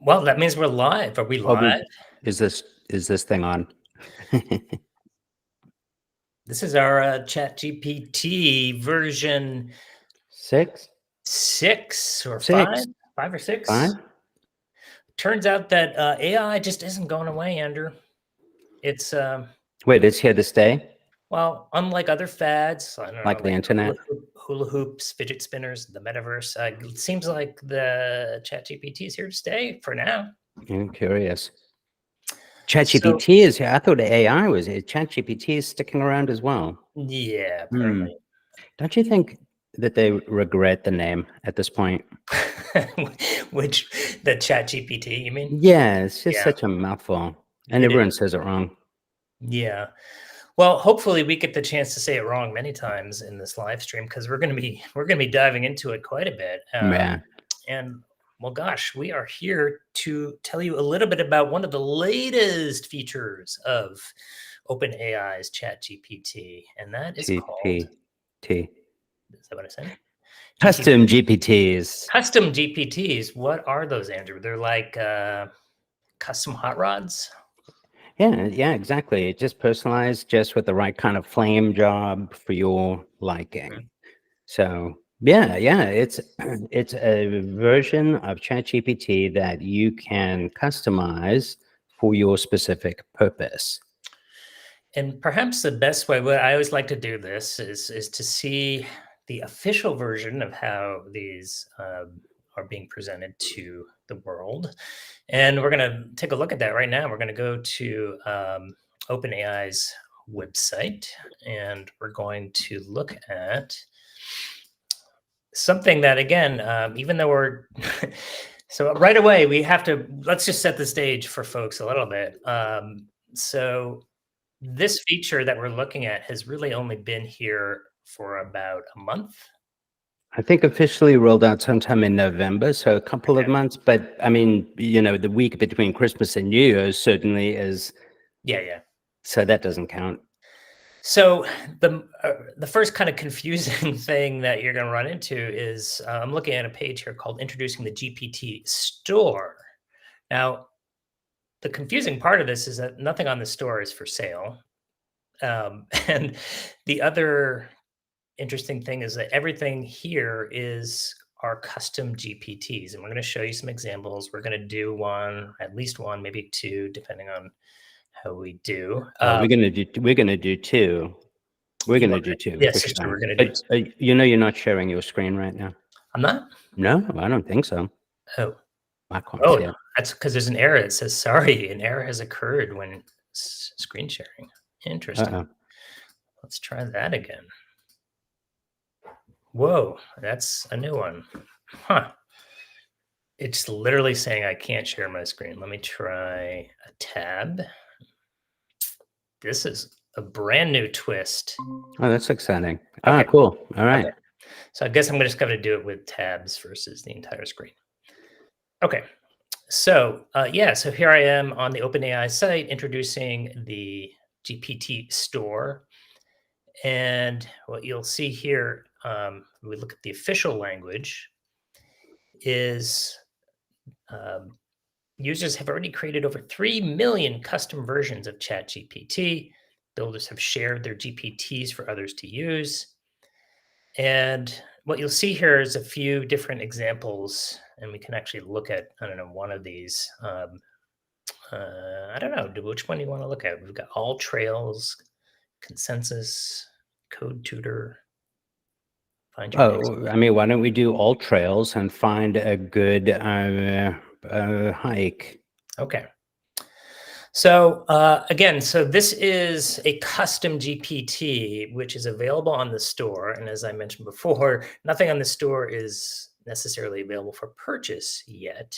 Well, that means we're live. Are we Are live? we? Is this thing on? This is our Chat GPT version 6, 6 or 5, 6, 5 or 5. 6. Turns out that AI just isn't going away, Andrew. It's Wait, it's here to stay, well, unlike other fads, I don't like know, the like internet. hula hoops, fidget spinners, the metaverse. It seems like the Chat GPT is here to stay for now. I'm curious. So ChatGPT is here. I thought AI was here. ChatGPT is sticking around as well. yeah, Hmm. apparently. Don't you think that they regret the name at this point? Which the Chat GPT, you mean? Yeah, it's just Yeah, such a mouthful, and it everyone is. says it wrong. Yeah. Well, hopefully we get the chance to say it wrong many times in this live stream because we're gonna be diving into it quite a bit. Yeah. And well, gosh, we are here to tell you a little bit about one of the latest features of OpenAI's ChatGPT, and that is called. GPT. Is that what I said? GPT. Custom GPTs. Custom GPTs. What are those, Andrew? They're like custom hot rods. Yeah, exactly. Just personalized, just with the right kind of flame job for your liking. So yeah, it's it's a version of ChatGPT that you can customize for your specific purpose. And perhaps the best way, what I always like to do this is to see the official version of how these are being presented to the world. And we're going to take a look at that right now. We're going to go to OpenAI's website, and we're going to look at something that, again, even though we're so right away, we have to let's just set the stage for folks a little bit. So this feature that we're looking at has really only been here for about a month. I think officially rolled out sometime in November, so a couple of Okay. months. But I mean, the week between Christmas and New Year's certainly is. Yeah, yeah. So that doesn't count. So the first kind of confusing thing that you're going to run into is I'm looking at a page here called "Introducing the GPT Store." Now, the confusing part of this is that nothing on the store is for sale, and the other interesting thing is that everything here is our custom GPTs, and we're going to show you some examples. We're going to do one, at least one, maybe two, depending on how we do. We're gonna do two. We're You gonna want do two yeah, for sister, sure. we're going to do. But you're not sharing your screen right now. I'm not. No, I don't think so. Oh, I can't oh, see it. that's because there's an error. It says sorry, an error has occurred when screen sharing. Interesting. Uh-oh. Let's try that again. Whoa, that's a new one. Huh. It's literally saying I can't share my screen. Let me try a tab. This is a brand new twist. Oh, that's exciting. Okay. Cool. All right. Okay. So I guess I'm just going to do it with tabs versus the entire screen. Okay. So yeah, so here I am on the OpenAI site introducing the GPT store. And what you'll see here, when we look at the official language, is users have already created over 3 million custom versions of ChatGPT. Builders have shared their GPTs for others to use. And what you'll see here is a few different examples, and we can actually look at, I don't know, one of these. I don't know, which one do you want to look at? We've got All Trails, Consensus, Code Tutor, Find Your Next. Oh, I mean, why don't we do all trails and find a good hike? Okay. So again, so this is a custom GPT, which is available on the store. And as I mentioned before, nothing on the store is necessarily available for purchase yet.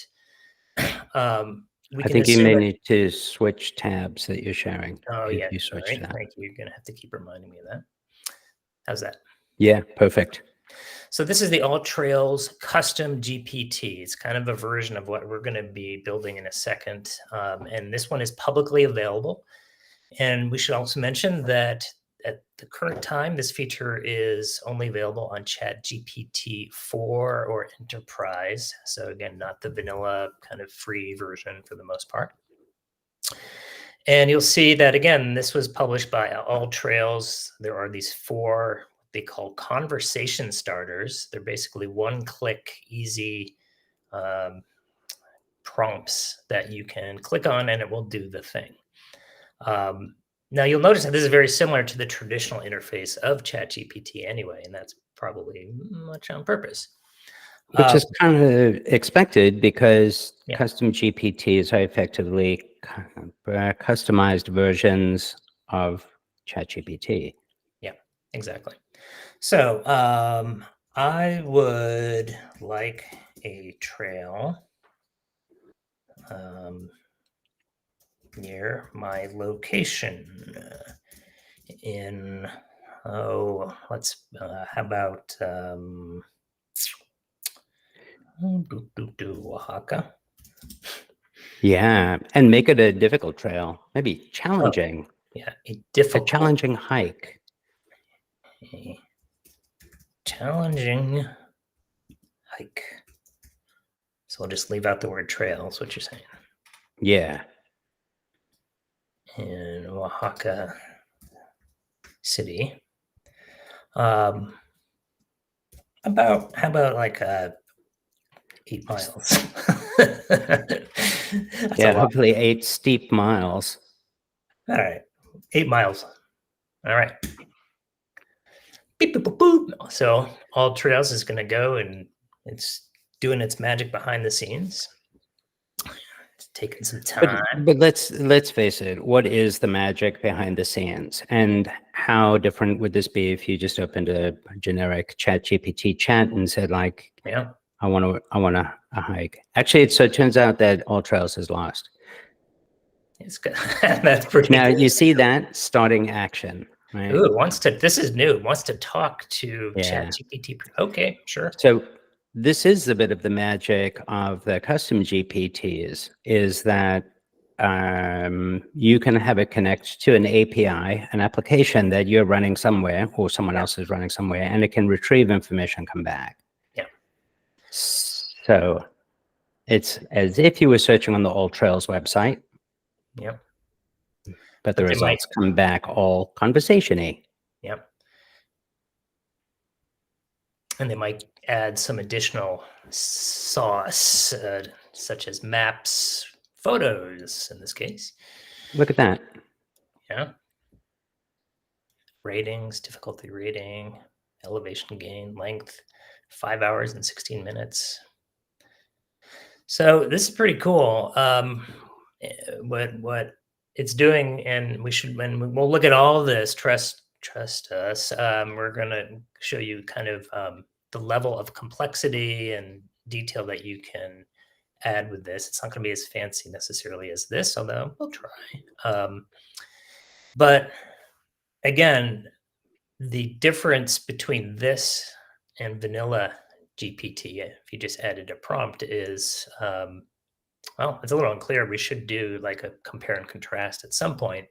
We I can think you may assume. need to switch tabs that you're sharing. Oh If yeah, you all switch right. that. Thank you. You're gonna have to keep reminding me of that. How's that? Yeah, perfect. So this is the All Trails Custom GPT. It's kind of a version of what we're going to be building in a second. And this one is publicly available. And we should also mention that at the current time, this feature is only available on ChatGPT 4 or Enterprise. So again, not the vanilla kind of free version for the most part. And you'll see that, again, this was published by All Trails. There are these 4 they call conversation starters. They're basically one-click, easy prompts that you can click on and it will do the thing. Now you'll notice that this is very similar to the traditional interface of ChatGPT anyway, and that's probably much on purpose. Which is kind of expected because Yeah. custom GPTs are effectively customized versions of ChatGPT. Yeah, exactly. So I would like a trail near my location in, let's, how about Oaxaca? Yeah, and make it a difficult trail, maybe challenging, Yeah, a challenging hike. a challenging hike. So I'll just leave out the word trail, is what you're saying. Yeah. In Oaxaca City. How about like 8 miles? That's Yeah, a lot. hopefully 8 steep miles. All right, 8 miles. All right. Beep, boop, boop, boop. So All Trails is going to go and it's doing its magic behind the scenes. It's taking some time. But let's face it, what is the magic behind the scenes? And how different would this be if you just opened a generic ChatGPT chat and said, like, Yeah, I want a hike. Actually, so it turns out that All Trails is lost. it's good. That's pretty Now good. you see that starting action, right? Ooh, this is new. Wants to talk to Yeah. ChatGPT. Okay, sure. So this is a bit of the magic of the custom GPTs, is that you can have it connect to an API, an application that you're running somewhere or someone else is running somewhere, and it can retrieve information, come back. Yeah. So it's as if you were searching on the All Trails website. Yep. But the But they might, results come back all conversation-y. yep. And they might add some additional sauce, such as maps, photos in this case. Look at that. Yeah. Ratings, difficulty rating, elevation gain, length, 5 hours and 16 minutes. So this is pretty cool. What it's doing, and when we'll look at all this, trust us. We're going to show you kind of the level of complexity and detail that you can add with this. It's not going to be as fancy necessarily as this, although we'll try. But again, the difference between this and vanilla GPT, if you just added a prompt, is well, it's a little unclear. We should do like a compare and contrast at some point.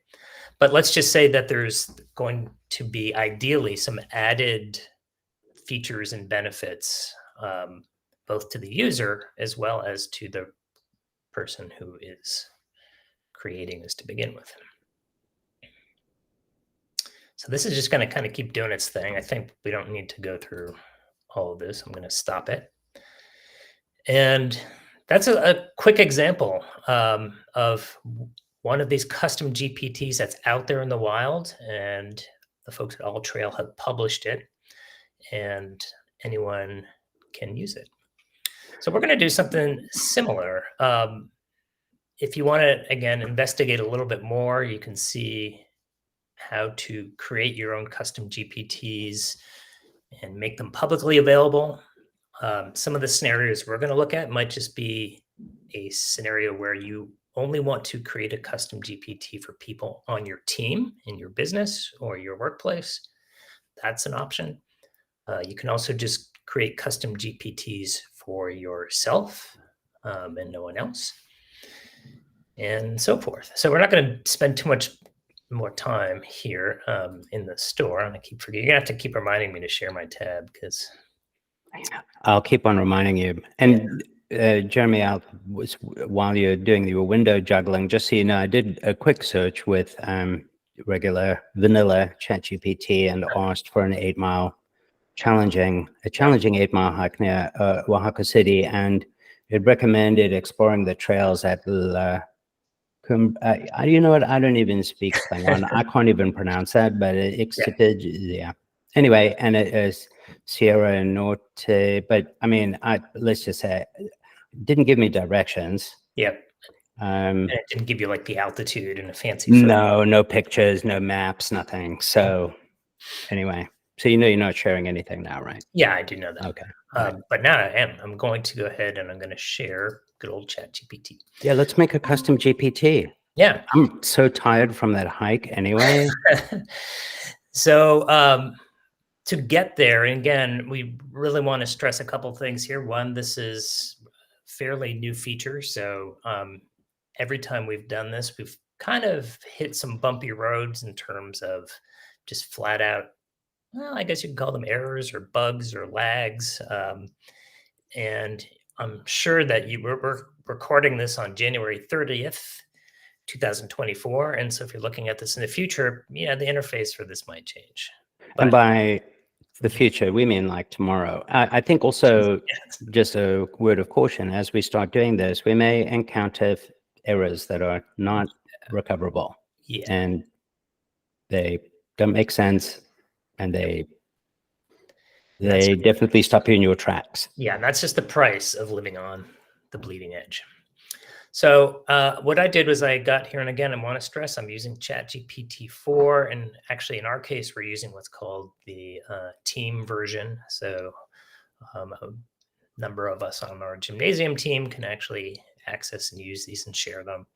But let's just say that there's going to be ideally some added features and benefits, both to the user as well as to the person who is creating this to begin with. So this is just going to kind of keep doing its thing. I think we don't need to go through all of this. I'm going to stop it. And that's a quick example of one of these custom GPTs that's out there in the wild, and the folks at All Trail have published it, and anyone can use it. So we're going to do something similar. If you want to, again, investigate a little bit more, you can see how to create your own custom GPTs and make them publicly available. Some of the scenarios we're going to look at might just be a scenario where you only want to create a custom GPT for people on your team, in your business, or your workplace. That's an option. You can also just create custom GPTs for yourself and no one else, and so forth. So we're not going to spend too much more time here in the store. And I keep forgetting. You're gonna have to keep reminding me to share my tab because I'll keep on reminding you. And Jeremy, while you're doing your window juggling, just so you know, I did a quick search with regular vanilla ChatGPT and asked for an 8-mile challenging 8-mile hike near Oaxaca City, and it recommended exploring the trails at you know what? I don't even speak Klingon. I can't even pronounce that, but yeah. Anyway, and it is Sierra Norte, but I mean, let's just say, it didn't give me directions. Yeah. And it didn't give you like the altitude and a fancy. No pictures, no maps, nothing. So anyway, so you know you're not sharing anything now, right? Yeah, I do know that. Okay. But now I am. I'm going to go ahead and I'm going to share good old ChatGPT. Yeah, let's make a custom GPT. Yeah. I'm so tired from that hike anyway. So to get there, and again, we really want to stress a couple things here. One, this is fairly new feature. So every time we've done this, we've kind of hit some bumpy roads in terms of just flat out, well, I guess you can call them errors or bugs or lags. And I'm sure that we're recording this on January 30th, 2024. And so if you're looking at this in the future, yeah, the interface for this might change. And by the future, we mean like tomorrow. I think also, just a word of caution, as we start doing this, we may encounter errors that are not recoverable. Yeah. And they don't make sense, and they definitely stop you in your tracks. Yeah, and that's just the price of living on the bleeding edge. So what I did was I got here, and again, I want to stress I'm using ChatGPT 4, and actually in our case, we're using what's called the team version. So a number of us on our gymnasium team can actually access and use these and share them.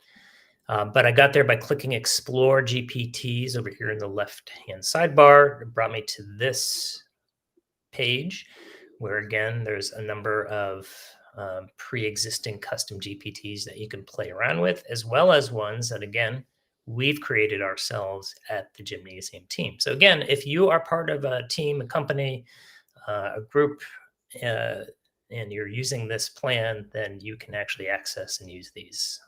But I got there by clicking Explore GPTs over here in the left-hand sidebar. It brought me to this page where, again, there's a number of pre-existing custom GPTs that you can play around with, as well as ones that, again, we've created ourselves at the gymnasium team. So again, if you are part of a team, a company, a group, and you're using this plan, then you can actually access and use these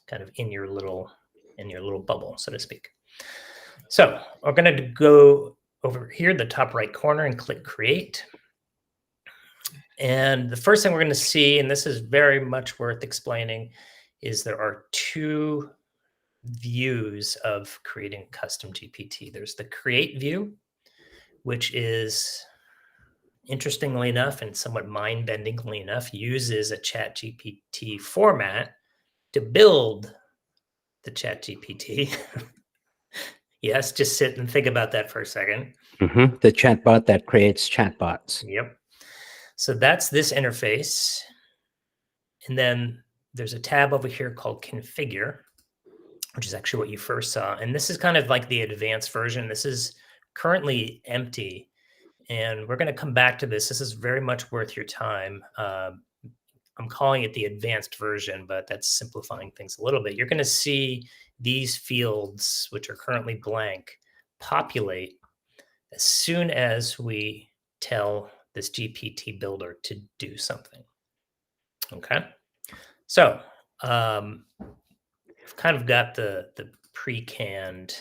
kind of in your little bubble, so to speak. So we're going to go over here, the top right corner, and click Create. And the first thing we're going to see, and this is very much worth explaining, is there are two views of creating custom GPT. There's the Create view, which is, interestingly enough and somewhat mind-bendingly enough, uses a ChatGPT format to build the ChatGPT. Yes, just sit and think about that for a second. The chatbot that creates chatbots. Yep. So that's this interface. And then there's a tab over here called Configure, which is actually what you first saw. And this is kind of like the advanced version. This is currently empty. And we're going to come back to this. This is very much worth your time. I'm calling it the advanced version, but that's simplifying things a little bit. You're going to see these fields, which are currently blank, populate as soon as we tell this GPT builder to do something. Okay. So I've kind of got the pre-canned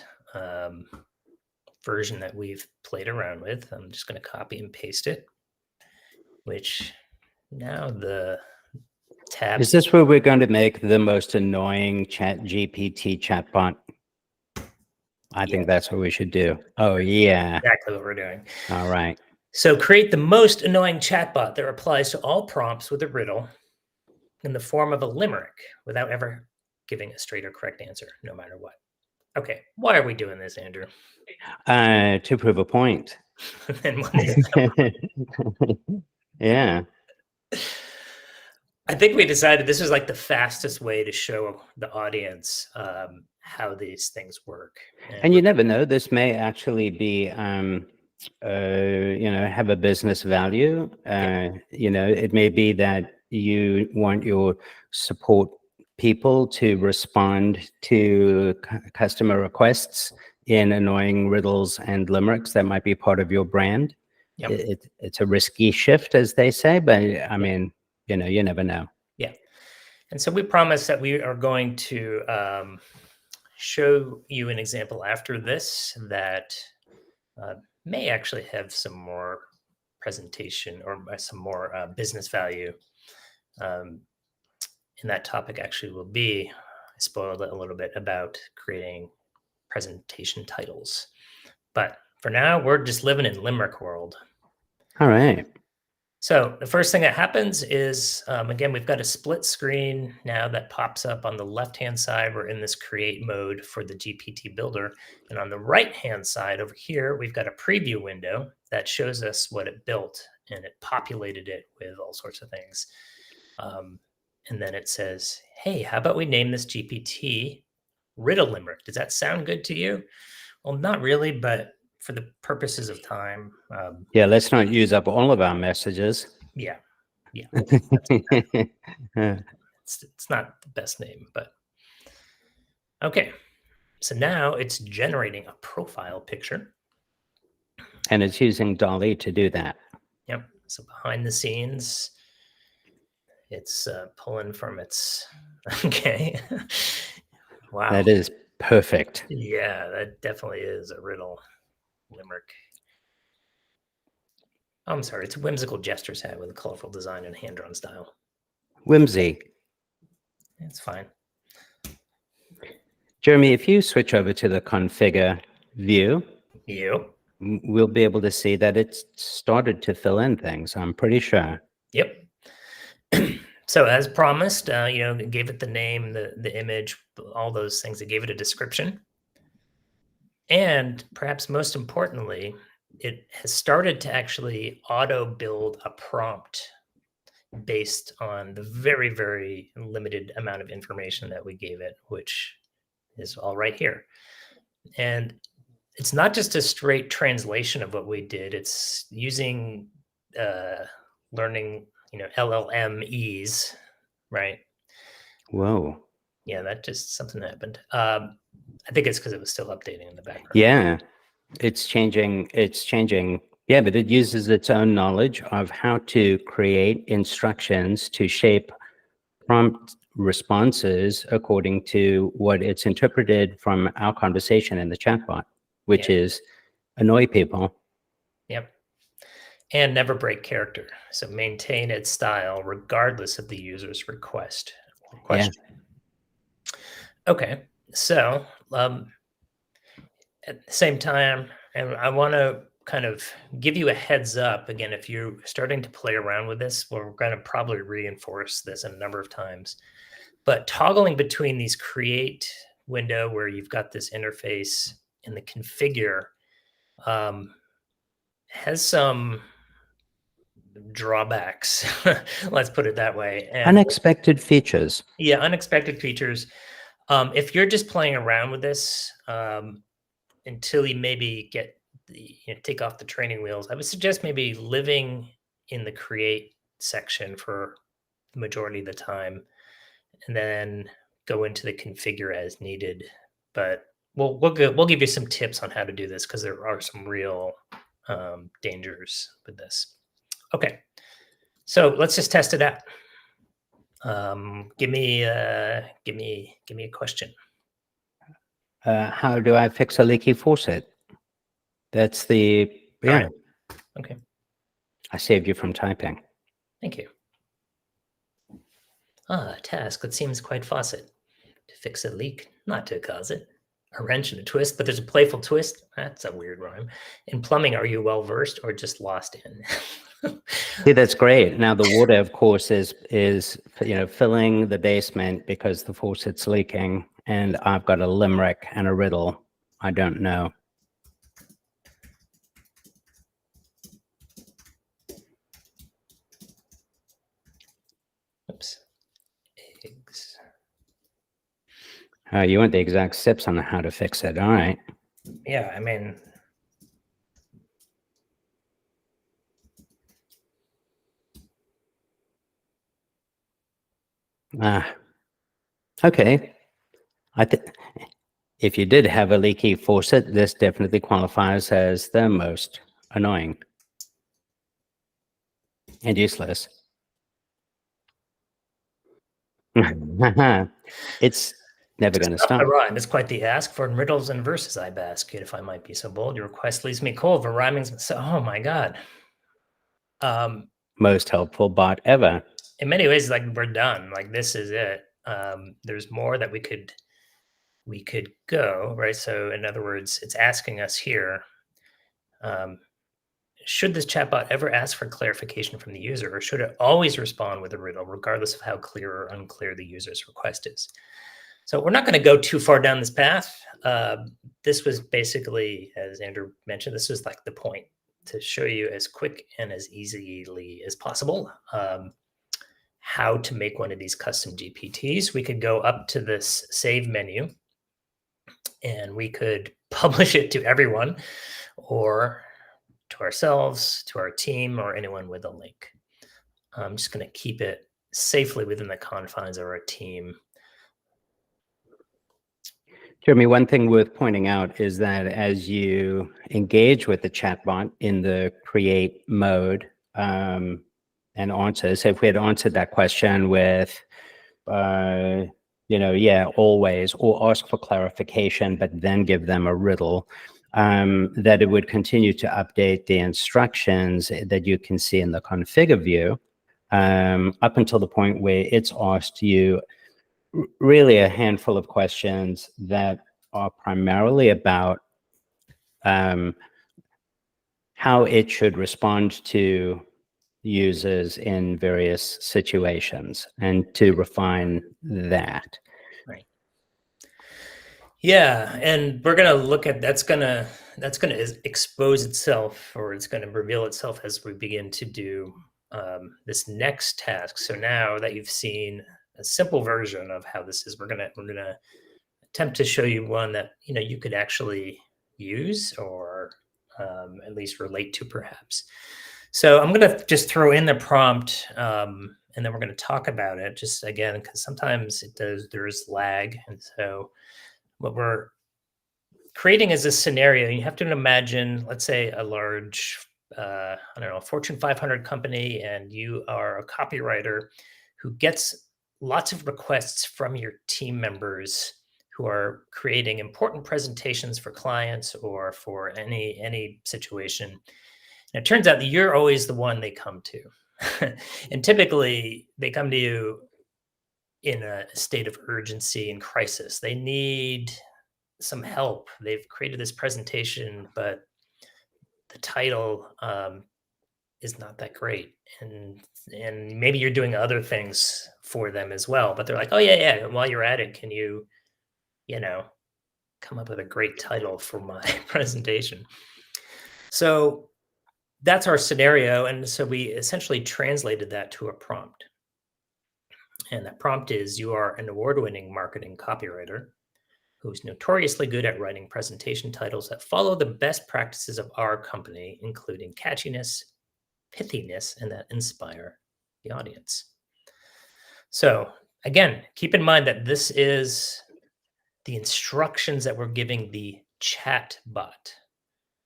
version that we've played around with. I'm just going to copy and paste it, which now the tab. Is this where we're going to make the most annoying ChatGPT chatbot? I think that's what we should do. Oh, yeah. Exactly what we're doing. All right. So create the most annoying chatbot that replies to all prompts with a riddle in the form of a limerick without ever giving a straight or correct answer, no matter what. Okay, why are we doing this, Andrew? To prove a point. And what is it? Yeah. I think we decided this was like the fastest way to show the audience how these things work. And you never know, this may actually be, have a business value. It may be that you want your support people to respond to customer requests in annoying riddles and limericks that might be part of your brand. Yep. It's a risky shift, as they say, but I Yeah. mean, you never know. Yeah. And so we promise that we are going to show you an example after this that may actually have some more presentation or some more business value. And that topic actually will be, I spoiled it a little bit, about creating presentation titles. But for now, we're just living in Limerick world. All right. So the first thing that happens is, again, we've got a split screen now that pops up on the left-hand side. We're in this create mode for the GPT builder. And on the right-hand side over here, we've got a preview window that shows us what it built, and it populated it with all sorts of things. And then it says, hey, how about we name this GPT Riddle Limerick? Does that sound good to you? Well, not really, but for the purposes of time. Yeah, let's not use up all of our messages. Yeah. Yeah. Uh, It's not the best name, but okay. So now it's generating a profile picture. and it's using Dolly to do that. Yep. So behind the scenes, it's pulling from its. Okay. Wow. That is perfect. Yeah, that definitely is a riddle limerick. Oh, I'm sorry. It's a whimsical jester's hat with a colorful design and hand-drawn style. Whimsy. It's fine. Jeremy, if you switch over to the configure view, You. we'll be able to see that it's started to fill in things, I'm pretty sure. Yep. So as promised, gave it the name, the image, all those things. It gave it a description. And perhaps most importantly, it has started to actually auto build a prompt based on the very, very limited amount of information that we gave it, which is all right here. And it's not just a straight translation of what we did. It's using learning, LLMEs, right? Whoa. Yeah, that just something happened. I think it's because it was still updating in the background. Yeah, it's changing. It's changing. Yeah, but it uses its own knowledge of how to create instructions to shape prompt responses according to what it's interpreted from our conversation in the chatbot, which is annoy people. Yep. And never break character. So maintain its style regardless of the user's request or question. Okay. So at the same time, and I want to kind of give you a heads up again, if you're starting to play around with this, we're going to probably reinforce this a number of times. But toggling between these create window where you've got this interface and the configure has some drawbacks. Let's put it that way. And Unexpected features. yeah, unexpected features. If you're just playing around with this until you maybe get take off the training wheels, I would suggest maybe living in the create section for the majority of the time, and then go into the configure as needed. But we'll give you some tips on how to do this because there are some real dangers with this. Okay, so let's just test it out. Give me a question. How do I fix a leaky faucet? That's the, yeah. All right. Okay. I saved you from typing. Thank you. A task that seems quite faucet. To fix a leak, not to cause it. A wrench and a twist, but there's a playful twist. That's a weird rhyme. In plumbing, are you well versed or just lost in? See, that's great. Now the water, of course, is filling the basement because the faucet's leaking, and I've got a limerick and a riddle. I don't know. Oops. Eggs. You want the exact steps on how to fix it. All right. Yeah, I mean, Okay. I think if you did have a leaky faucet, this definitely qualifies as the most annoying and useless. It's never going to Stop the stop. rhyme. It's quite the ask for riddles and verses I bask. Yet if I might be so bold, your request leaves me cold for rhyming. So, oh my God. Most helpful bot ever. In many ways, like we're done. Like this is it. There's more that we could go, right? So in other words, it's asking us here, should this chatbot ever ask for clarification from the user, or should it always respond with a riddle, regardless of how clear or unclear the user's request is? So we're not going to go too far down this path. This was basically, as Andrew mentioned, this was like the point to show you as quick and as easily as possible how to make one of these custom GPTs. We could go up to this save menu and we could publish it to everyone or to ourselves, to our team, or anyone with a link. I'm just going to keep it safely within the confines of our team. Jeremy, one thing worth pointing out is that as you engage with the chatbot in the create mode and answer, so if we had answered that question with, yeah, always, or ask for clarification, but then give them a riddle, that it would continue to update the instructions that you can see in the configure view up until the point where it's asked you really a handful of questions that are primarily about how it should respond to users in various situations and to refine that. Right. Yeah, and we're gonna look at that's gonna expose itself, or it's gonna reveal itself as we begin to do this next task. So now that you've seen a simple version of how this is, we're gonna attempt to show you one that you could actually use or at least relate to, perhaps. So I'm gonna just throw in the prompt. And then we're going to talk about it just again, because sometimes there's lag. And so what we're creating is a scenario. You have to imagine, let's say a large, I don't know, Fortune 500 company, and you are a copywriter who gets lots of requests from your team members who are creating important presentations for clients or for any situation. And it turns out that you're always the one they come to. And typically they come to you in a state of urgency and crisis. They need some help. They've created this presentation, but the title is not that great. And maybe you're doing other things for them as well. But they're like, oh yeah. And while you're at it, can you come up with a great title for my presentation? So that's our scenario. And so we essentially translated that to a prompt. And that prompt is, you are an award-winning marketing copywriter who's notoriously good at writing presentation titles that follow the best practices of our company, including catchiness, pithiness, and that inspire the audience. So again, keep in mind that this is the instructions that we're giving the chat bot,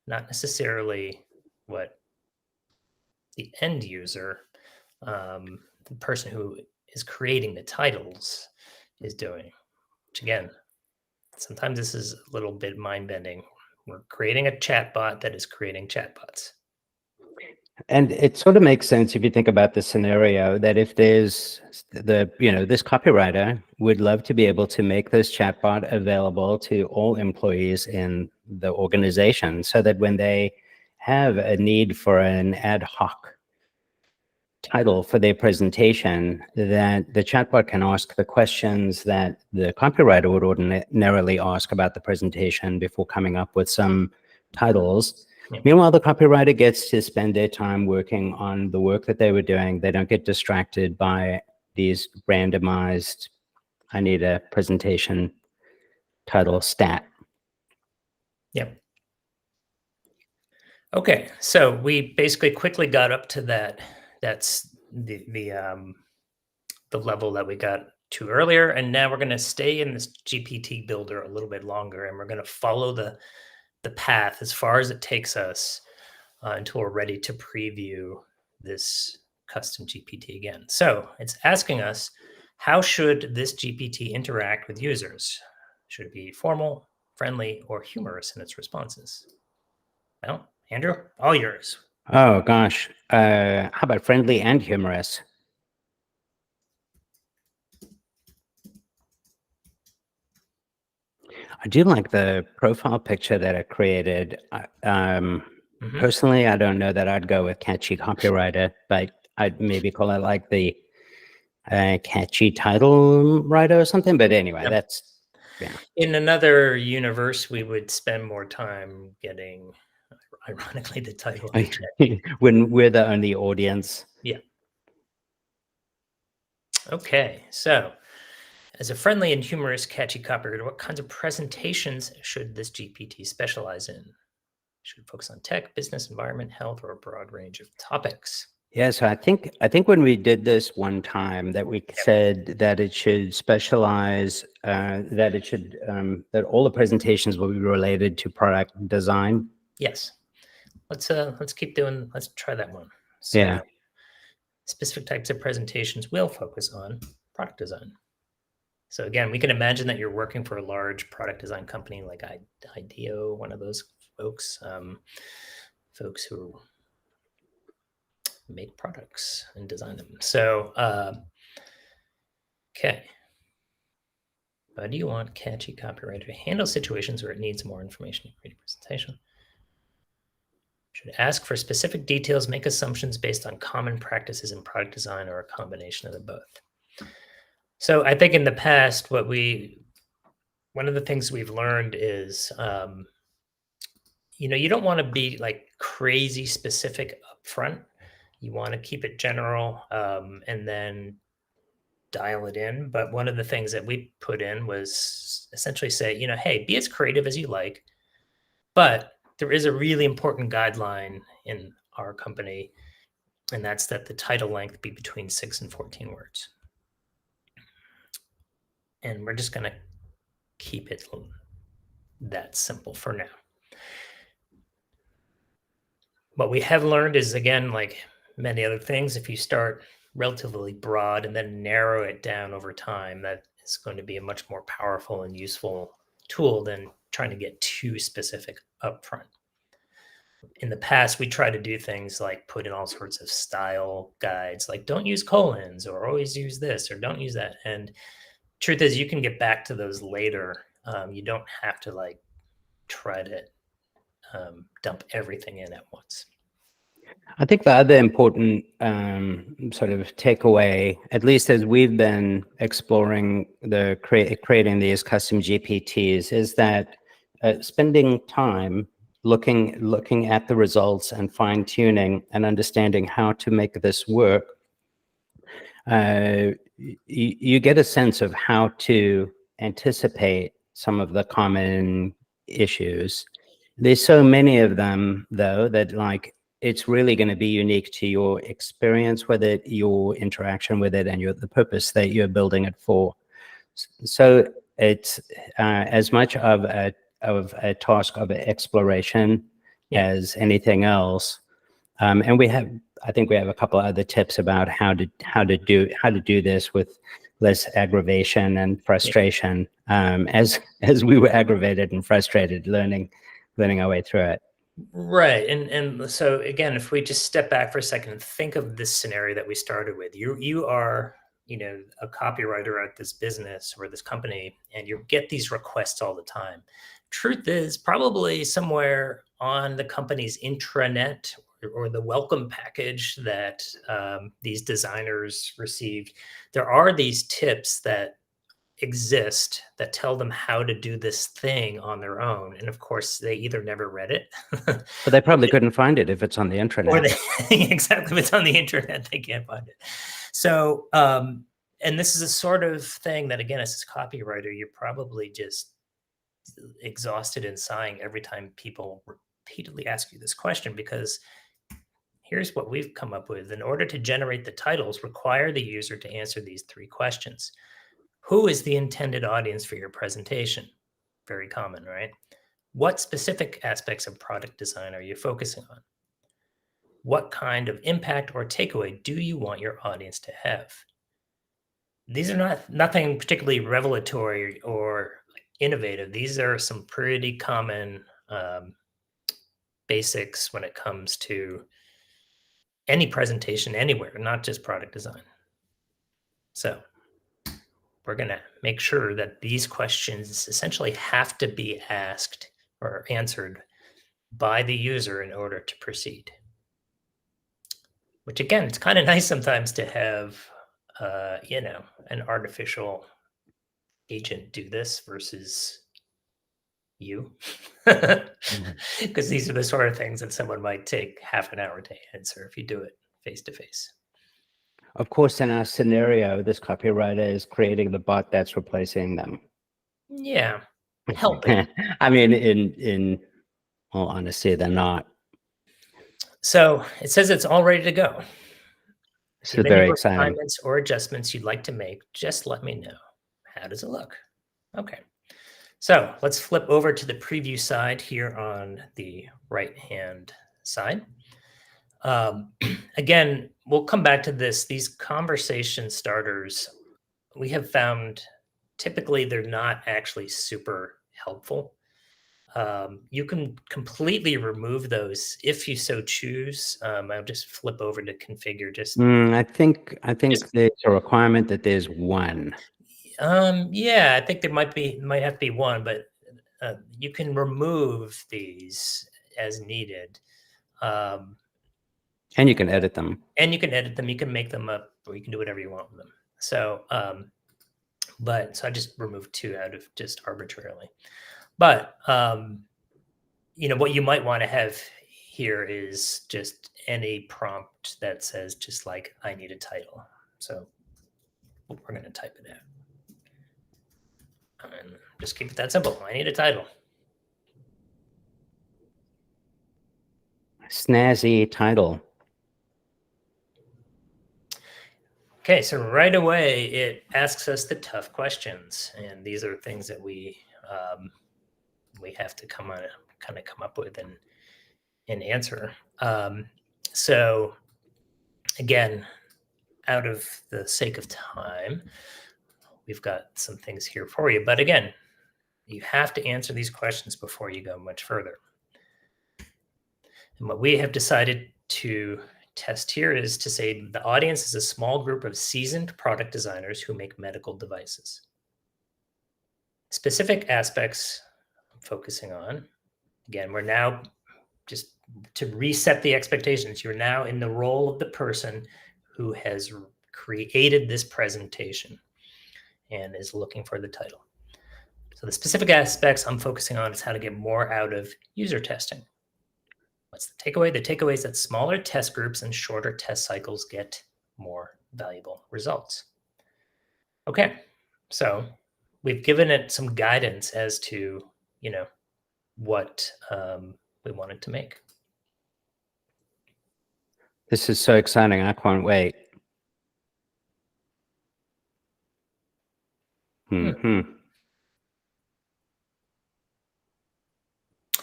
not necessarily what the end user, the person who is creating the titles, is doing. Which again, sometimes this is a little bit mind-bending. We're creating a chatbot that is creating chatbots. And it sort of makes sense if you think about the scenario that if there's this copywriter would love to be able to make this chatbot available to all employees in the organization so that when they have a need for an ad hoc title for their presentation, that the chatbot can ask the questions that the copywriter would ordinarily ask about the presentation before coming up with some titles. Yeah. Meanwhile, the copywriter gets to spend their time working on the work that they were doing. They don't get distracted by these randomized, I need a presentation title stat. Yep. Okay, so we basically quickly got up to that. That's the level that we got to earlier, and now we're going to stay in this GPT builder a little bit longer, and we're going to follow the path as far as it takes us until we're ready to preview this custom GPT again. So it's asking us, how should this GPT interact with users? Should it be formal, friendly, or humorous in its responses? Well, Andrew, all yours. Oh gosh, how about friendly and humorous? I do like the profile picture that it created. Personally, I don't know that I'd go with catchy copywriter, but I'd maybe call it like the catchy title writer or something. But anyway, Yep. that's, yeah. In another universe, we would spend more time getting, ironically, the title. When we're the only audience. Yeah. Okay, so as a friendly and humorous, catchy copywriter, what kinds of presentations should this GPT specialize in? Should it focus on tech, business, environment, health, or a broad range of topics? Yeah, so I think when we did this one time that we said that it should specialize, that all the presentations will be related to product design. Yes. Let's try that one. So Yeah. specific types of presentations will focus on product design. So again, we can imagine that you're working for a large product design company like IDEO, one of those folks, folks who make products and design them. So, okay. How do you want catchy copywriter to handle situations where it needs more information in creating presentation? Should ask for specific details, make assumptions based on common practices in product design, or a combination of the both. So I think in the past, one of the things we've learned is, you don't want to be like crazy specific upfront. You want to keep it general, and then dial it in. But one of the things that we put in was essentially say, hey, be as creative as you like, but there is a really important guideline in our company, and that's that the title length be between 6 and 14 words. And we're just going to keep it that simple for now. What we have learned is, again, like many other things, if you start relatively broad and then narrow it down over time, that is going to be a much more powerful and useful tool than trying to get too specific upfront. In the past, we try to do things like put in all sorts of style guides, like don't use colons, or always use this, or don't use that. And truth is, you can get back to those later. You don't have to like try to dump everything in at once. I think the other important sort of takeaway, at least as we've been exploring creating these custom GPTs, is that spending time looking at the results and fine tuning and understanding how to make this work, you get a sense of how to anticipate some of the common issues. There's so many of them, though, that like it's really going to be unique to your experience with it, your interaction with it, and the purpose that you're building it for. So it's as much of a task of exploration as anything else. And I think we have a couple of other tips about how to do this with less aggravation and frustration, as we were aggravated and frustrated learning our way through it. Right. And so again, if we just step back for a second and think of this scenario that we started with, you are, a copywriter at this business or this company, and you get these requests all the time. Truth is, probably somewhere on the company's intranet or the welcome package that these designers received, there are these tips that exist that tell them how to do this thing on their own. And of course, they either never read it, But they probably couldn't find it if it's on the or internet. exactly, if it's on the internet, they can't find it. So, and this is a sort of thing that, again, as a copywriter, you're probably just exhausted and sighing every time people repeatedly ask you this question, because here's what we've come up with. In order to generate the titles, require the user to answer these 3 questions. Who is the intended audience for your presentation? Very common, right? What specific aspects of product design are you focusing on? What kind of impact or takeaway do you want your audience to have? These are nothing particularly revelatory or innovative. These are some pretty common basics when it comes to any presentation anywhere, not just product design. So we're going to make sure that these questions essentially have to be asked or answered by the user in order to proceed. Which again, it's kind of nice sometimes to have, an artificial agent do this versus you, because these are the sort of things that someone might take half an hour to answer if you do it face to face. Of course, in our scenario, this copywriter is creating the bot that's replacing them. Yeah, helping. I mean, in all honesty, they're not. So it says it's all ready to go. If This you is have any very exciting. refinements or adjustments you'd like to make, just let me know. How does it look? Okay. So let's flip over to the preview side here on the right-hand side. Again, we'll come back to this. These conversation starters, we have found typically they're not actually super helpful. You can completely remove those if you so choose. I'll just flip over to configure. I think there's a requirement that there's one. Yeah, I think there might have to be one, but you can remove these as needed. And you can edit them. And you can edit them. You can make them up, or you can do whatever you want with them. So, so I just removed 2 out of just arbitrarily. But what you might want to have here is just any prompt that says just like I need a title. So we're going to type it out and just keep it that simple. I need a title. Snazzy title. Okay, so right away it asks us the tough questions, and these are things that we have to come up with and answer. So again, out of the sake of time, we've got some things here for you. But again, you have to answer these questions before you go much further. And what we have decided to test here is to say the audience is a small group of seasoned product designers who make medical devices. Specific aspects I'm focusing on. Again, we're now just to reset the expectations. You're now in the role of the person who has created this presentation and is looking for the title. So the specific aspects I'm focusing on is how to get more out of user testing. What's the takeaway? The takeaway is that smaller test groups and shorter test cycles get more valuable results. Okay, so we've given it some guidance as to, what we wanted to make. This is so exciting. I can't wait. It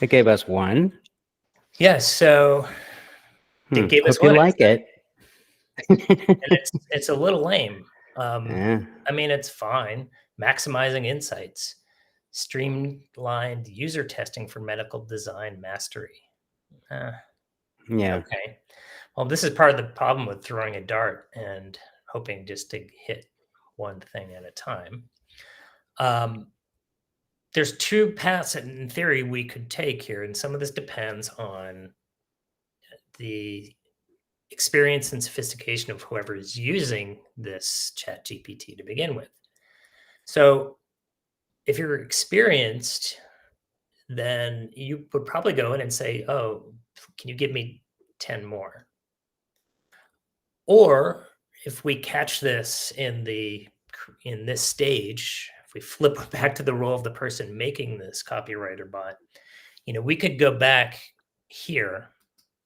gave us one. Yes, so it gave us Hope you one. like it. And it's a little lame. Yeah. I mean, it's fine. Maximizing insights, streamlined user testing for medical design mastery. Yeah. Okay. Well, this is part of the problem with throwing a dart and hoping just to hit one thing at a time. There's 2 paths in theory we could take here, and some of this depends on the experience and sophistication of whoever is using this chat GPT to begin with. So if you're experienced, then you would probably go in and say, oh, can you give me 10 more? Or if we catch this in this stage, if we flip back to the role of the person making this copywriter bot, we could go back here.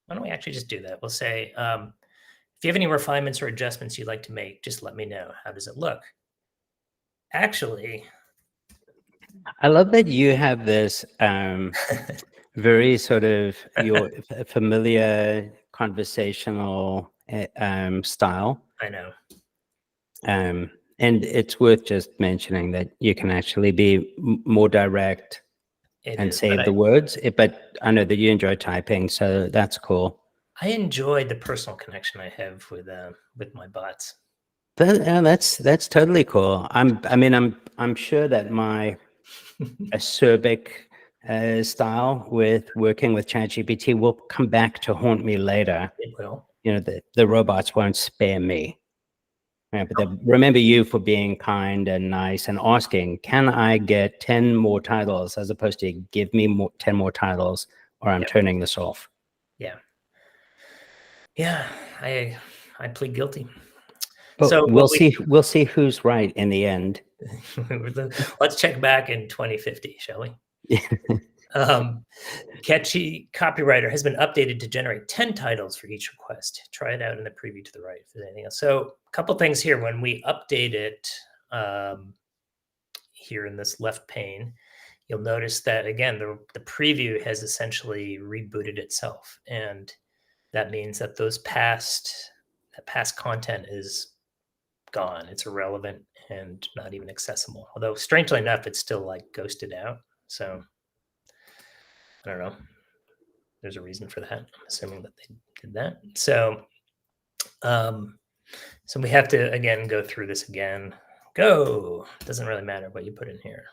Why don't we actually just do that? We'll say, if you have any refinements or adjustments you'd like to make, just let me know. How does it look? actually, I love that you have this very sort of your familiar conversational style. I know And it's worth just mentioning that you can actually be more direct it and is, but save the words. But I know that you enjoy typing, so that's cool. I enjoyed the personal connection I have with my bots. That's totally cool. I'm sure that my acerbic style with working with ChatGPT will come back to haunt me later. It will. You know, the robots won't spare me. Right, but remember you for being kind and nice and asking, can I get 10 more titles as opposed to give me 10 more titles or I'm Yep. turning this off. Yeah. Yeah. I plead guilty. But So we'll see who's right in the end. let's check back in 2050, shall we? Catchy Copywriter has been updated to generate 10 titles for each request. Try it out in the preview to the right if there's anything else. So a couple things here. When we update it here in this left pane, you'll notice that, again, the preview has essentially rebooted itself. And that means that that past content is gone. It's irrelevant and not even accessible. Although, strangely enough, it's still like ghosted out. So I don't know. There's a reason for that. I'm assuming that they did that. So, so we have to again go through this again. Go. Doesn't really matter what you put in here.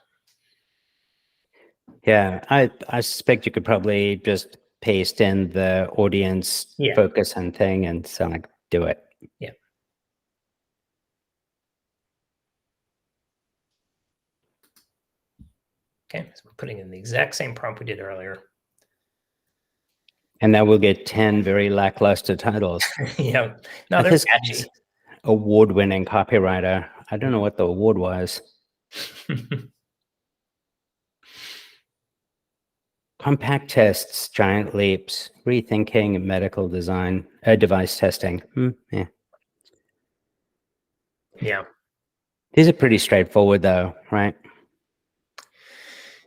Yeah, I suspect you could probably just paste in the audience focus and thing and so like do it. Yeah. Okay, so we're putting in the exact same prompt we did earlier. And now we'll get 10 very lackluster titles. Yeah, no, they're catchy. Award-winning copywriter. I don't know what the award was. Compact tests, giant leaps, rethinking medical design, device testing. Yeah. Yeah. These are pretty straightforward though, right?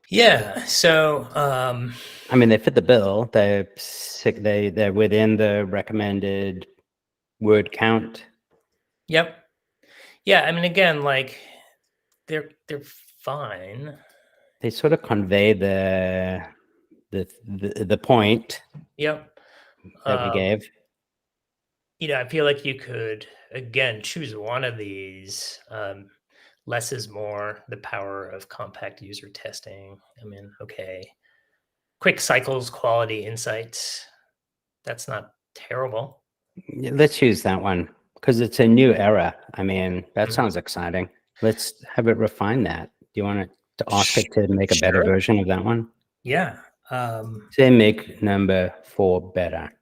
Yeah. So, I mean, they fit the bill. They're within the recommended word count. Yep. Yeah. I mean, again, like they're fine. They sort of convey the point. Yep. That we gave. You know, I feel like you could again choose one of these. Less is more. The power of compact user testing. I mean, okay. Quick cycles, quality insights. That's not terrible. Let's use that one because it's a new era. I mean, that sounds exciting. Let's have it refine that. Do you want to ask it to make a better version of that one? Yeah. Say make number 4 better.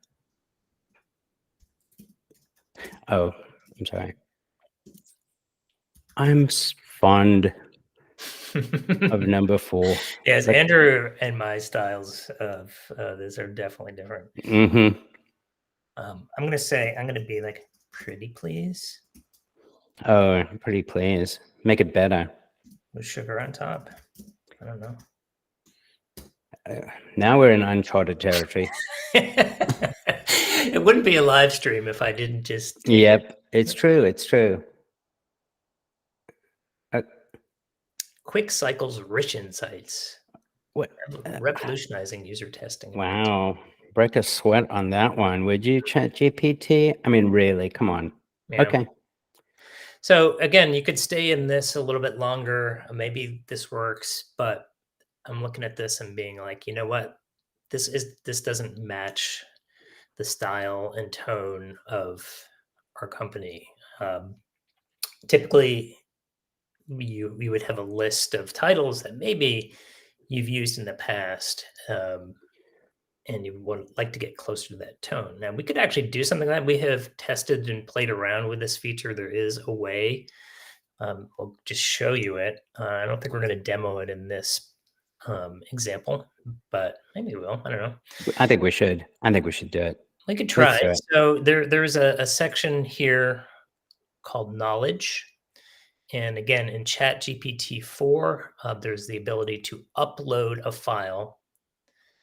Oh, I'm sorry. I'm fond of number 4. Yes, Andrew and my styles of this are definitely different. Mm-hmm. I'm gonna be like, pretty please. Oh, pretty please. Make it better. With sugar on top. I don't know. Now we're in uncharted territory. It wouldn't be a live stream if I didn't just. Yep, it's true. It's true. Quick cycles, rich insights. What? Revolutionizing user testing. Wow. Break a sweat on that one. Would you, ChatGPT? I mean, really? Come on. Yeah. Okay. So again, you could stay in this a little bit longer. Maybe this works, but I'm looking at this and being like, you know what? This doesn't match the style and tone of our company. Typically, you would have a list of titles that maybe you've used in the past, and you would like to get closer to that tone. Now, we could actually do something like that. We have tested and played around with this feature. There is a way. I'll just show you it. I don't think we're going to demo it in this example, but maybe we will. I don't know. I think we should. I think we should do it. We could try. So there's a section here called knowledge. And again, in ChatGPT 4, there's the ability to upload a file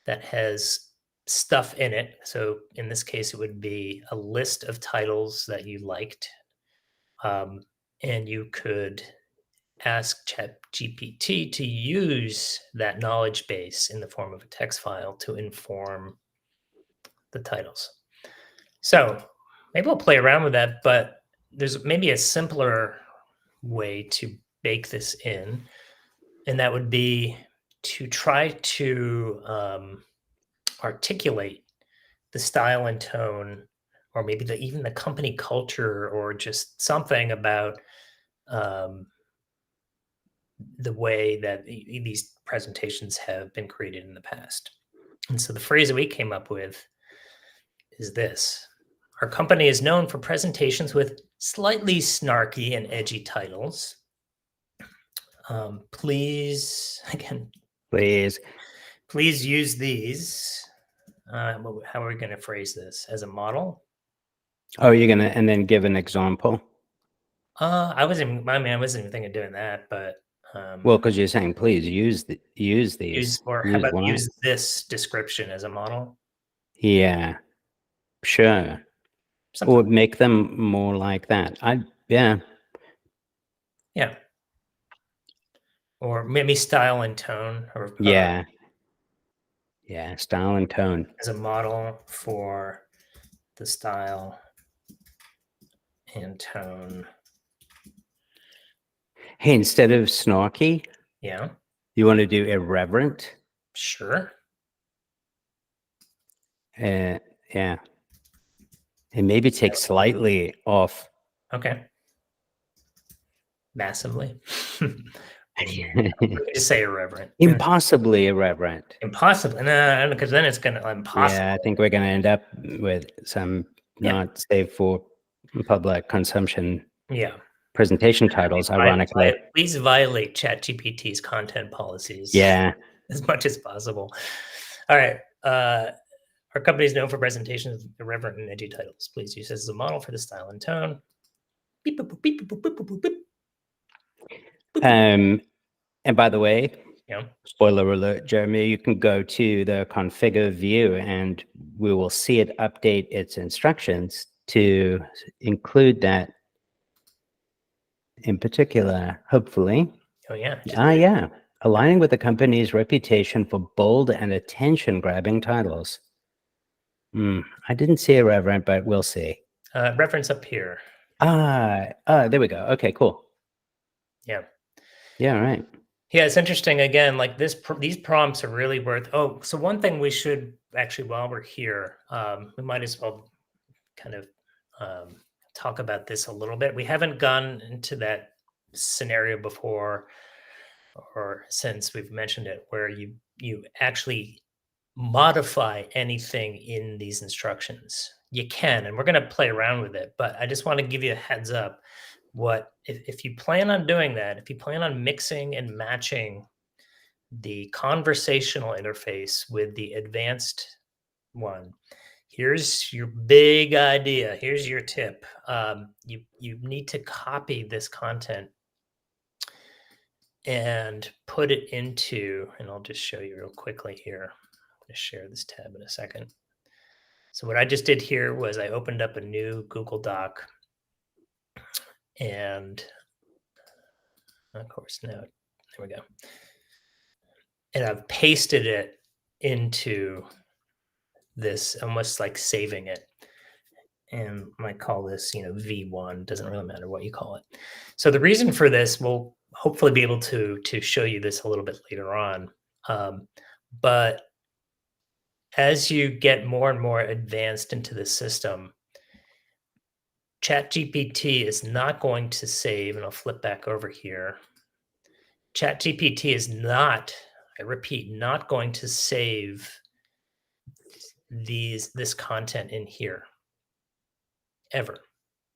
that has stuff in it. So in this case, it would be a list of titles that you liked. And you could ask ChatGPT to use that knowledge base in the form of a text file to inform the titles. So maybe we'll play around with that, but there's maybe a simpler way to bake this in, and that would be to try to articulate the style and tone, or maybe even the company culture, or just something about the way that these presentations have been created in the past. And so the phrase that we came up with is this: our company is known for presentations with slightly snarky and edgy titles. Please, again, Please. please use these. How are we going to phrase this? As a model? Oh, you're gonna and then give an example. I wasn't even thinking of doing that, but Well, because you're saying please use these. how Use about what? use this description as a model? Yeah, sure. Or Something. make them more like that. Yeah. Yeah. Or maybe style and tone, or Yeah. Yeah. Style and tone. as a model for the style and tone. Hey, instead of snarky, Yeah, you want to do irreverent. sure. Yeah. And maybe take slightly off. Okay. Massively. We can just say irreverent. Impossibly irreverent. Impossible. No, because then it's gonna impossible. Yeah, I think we're going to end up with some Yeah. not safe for public consumption Yeah. presentation titles, ironically. Please violate ChatGPT's content policies. Yeah. As much as possible. All right. Our company is known for presentations of irreverent and edgy titles. Please use this as a model for the style and tone. Beep, boop, boop, beep, boop, boop, boop, boop, boop. And by the way, Yeah. spoiler alert, Jeremy, you can go to the configure view and we will see it update its instructions to include that in particular, hopefully. Oh, yeah. Yeah. Aligning with the company's reputation for bold and attention-grabbing titles. I didn't see irreverent, but we'll see. Reference up here. There we go. Okay, cool. Yeah. Yeah, right. Yeah, it's interesting. Again, like these prompts are really worth. Oh, so one thing we should actually, while we're here, we might as well kind of talk about this a little bit. We haven't gone into that scenario before, or since we've mentioned it, where you actually modify anything in these instructions. You can, and we're going to play around with it. But I just want to give you a heads up. What if you plan on doing that? If you plan on mixing and matching the conversational interface with the advanced one, here's your big idea. Here's your tip. You need to copy this content and put it into, and I'll just show you real quickly here. I'm going to share this tab in a second. So what I just did here was I opened up a new Google Doc, and of course now, there we go. And I've pasted it into this, almost like saving it. And I might call this, V1, doesn't really matter what you call it. So the reason for this, we'll hopefully be able to show you this a little bit later on. But as you get more and more advanced into the system, ChatGPT is not going to save, and I'll flip back over here. ChatGPT is not, I repeat, not going to save this content in here ever.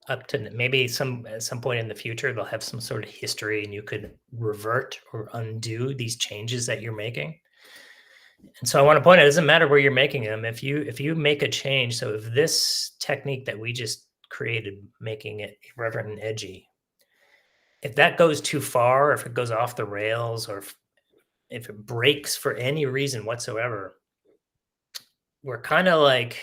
Up to maybe at some point in the future, they'll have some sort of history, and you could revert or undo these changes that you're making. And so I want to point out, it doesn't matter where you're making them. If you make a change, so if this technique that we just created, making it irreverent and edgy, if that goes too far, if it goes off the rails, or if it breaks for any reason whatsoever, we're kind of like,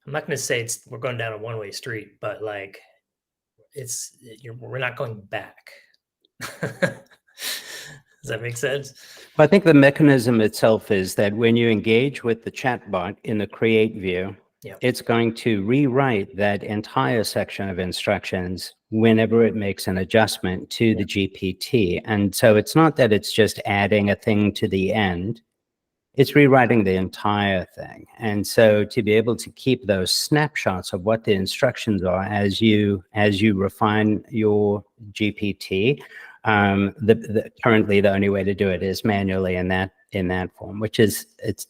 I'm not going to say we're going down a one-way street, but like we're not going back. Does that make sense? I think the mechanism itself is that when you engage with the chatbot in the create view, Yeah. it's going to rewrite that entire section of instructions whenever it makes an adjustment to the GPT. And so it's not that it's just adding a thing to the end, it's rewriting the entire thing. And so to be able to keep those snapshots of what the instructions are as you refine your GPT, currently the only way to do it is manually in that form, which is, it's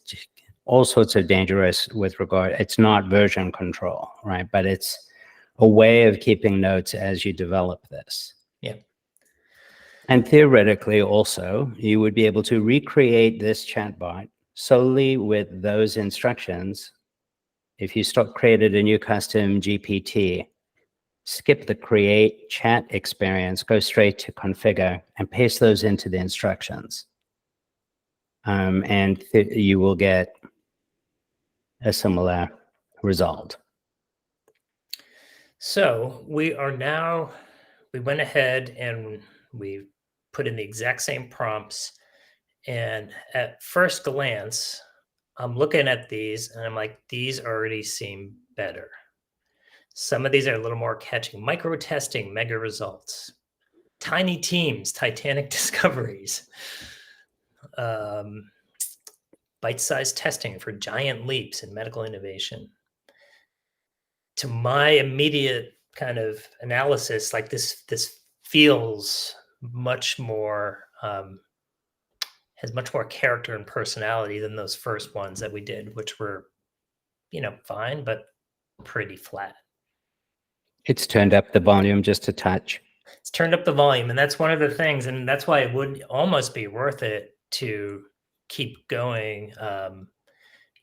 all sorts of dangerous with regard, it's not version control, right? But it's a way of keeping notes as you develop this. Yeah. And theoretically also, you would be able to recreate this chatbot solely with those instructions. If you created a new custom GPT, skip the create chat experience, go straight to configure and paste those into the instructions. And you will get a similar result. So we went ahead and we put in the exact same prompts. And at first glance, I'm looking at these and I'm like, these already seem better. Some of these are a little more catchy. Micro testing, mega results. Tiny teams, titanic discoveries. Bite-sized testing for giant leaps in medical innovation. To my immediate kind of analysis, like this feels much more, has much more character and personality than those first ones that we did, which were, fine, but pretty flat. It's turned up the volume just a touch. It's turned up the volume, and that's one of the things, and that's why it would almost be worth it to keep going.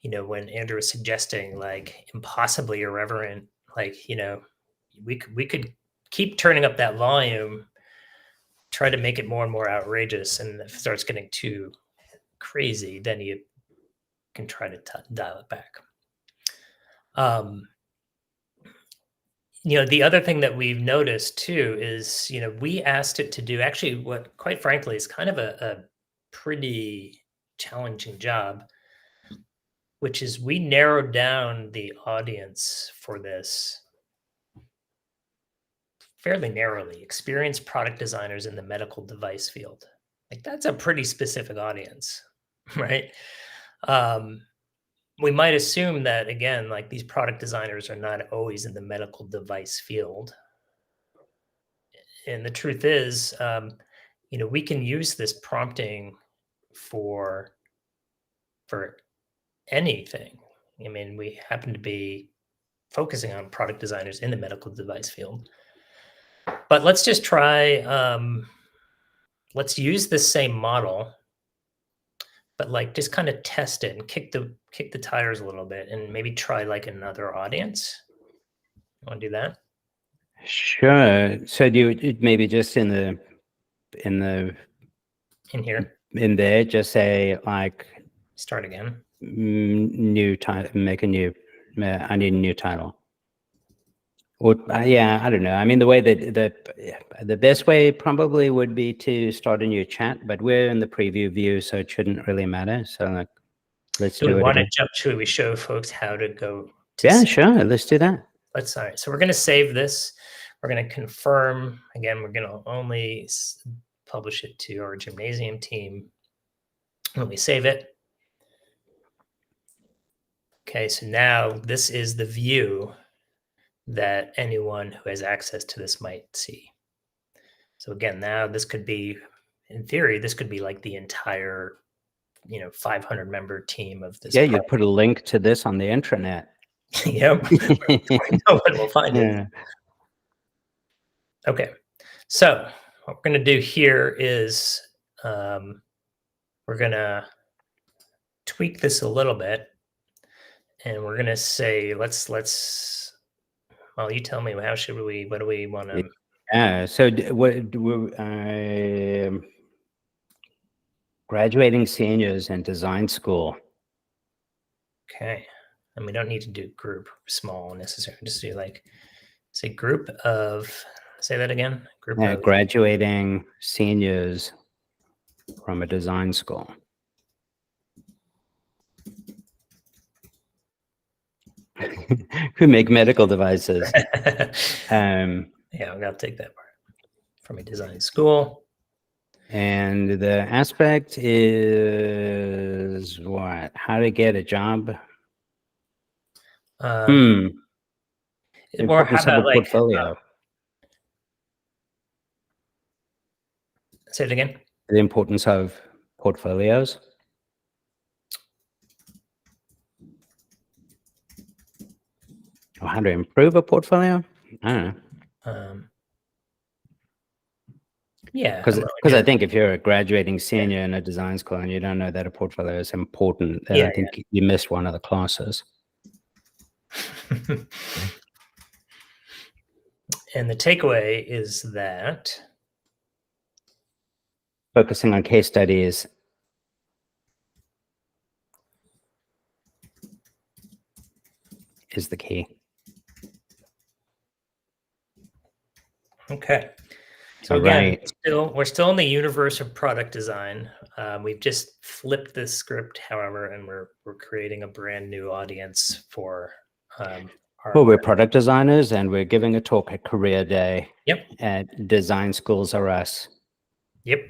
When Andrew was suggesting like impossibly irreverent, like, we could keep turning up that volume, try to make it more and more outrageous, and if it starts getting too crazy, then you can try to dial it back. The other thing that we've noticed too is, we asked it to do actually what, quite frankly, is kind of a pretty challenging job, which is we narrowed down the audience for this fairly narrowly. Experienced product designers in the medical device field. Like, that's a pretty specific audience, right? We might assume that, again, like, these product designers are not always in the medical device field. And the truth is, we can use this prompting for anything. I mean, we happen to be focusing on product designers in the medical device field. But let's just try, let's use this same model, but like just kind of test it and kick the tires a little bit and maybe try like another audience. You want to do that? Sure. So do you maybe just in here, in there, just say like, start again. New title, make a new, I need a new title. Or yeah, I don't know. I mean, the way that the best way probably would be to start a new chat, but we're in the preview view, so it shouldn't really matter. So like, let's do it. Want to jump? Should we show folks how to go? Yeah, sure. Let's do that. All right. So we're going to save this. We're going to confirm again. We're going to only publish it to our gymnasium team when we save it. Okay, so now this is the view that anyone who has access to this might see. So again, now this could be, in theory, this could be like the entire, 500 member team of this. Yeah, you put a link to this on the intranet. Yep. No one will find it. Okay. So what we're going to do here is we're going to tweak this a little bit. And we're going to say, well, you tell me, what do we want to? Yeah. So graduating seniors in design school. Okay. And we don't need to do group small necessarily. Just do like, say group of, say that again. Group Yeah, of, graduating seniors from a design school. Who make medical devices. yeah, we got to take that part from a design school. And the aspect is what? How to get a job? The Or how importance of a about like, portfolio. say it again. The importance of portfolios. Or how to improve a portfolio? I don't know. Yeah. Because I think if you're a graduating senior in a design school and you don't know that a portfolio is important, then Yeah, I think you missed one of the classes. And the takeaway is that Focusing on case studies is the key. okay. So All again, right. we're still in the universe of product design. We've just flipped this script, however, and we're creating a brand new audience for Well, we're product designers and we're giving a talk at Career Day. Yep. At Design Schools Are Us. Yep.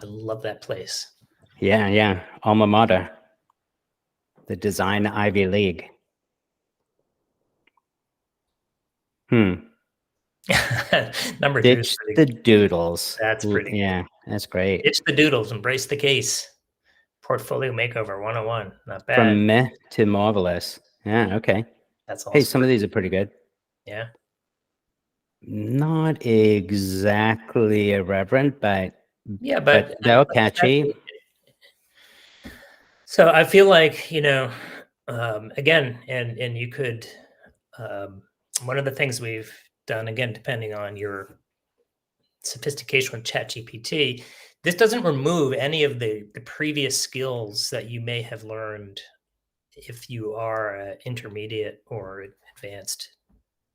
I love that place. Yeah, yeah. Alma mater. The Design Ivy League. Number 2 is Ditch pretty the good. doodles. That's pretty good. Yeah, that's great. Ditch the doodles, embrace the case. Portfolio makeover 101. Not bad. From meh to marvelous. Yeah, okay. That's Hey, awesome. some of these are pretty good. Yeah. Not exactly irreverent, but Yeah, but they're catchy. So I feel like, again, and you could, one of the things we've done, again, depending on your sophistication with ChatGPT, this doesn't remove any of the previous skills that you may have learned if you are an intermediate or advanced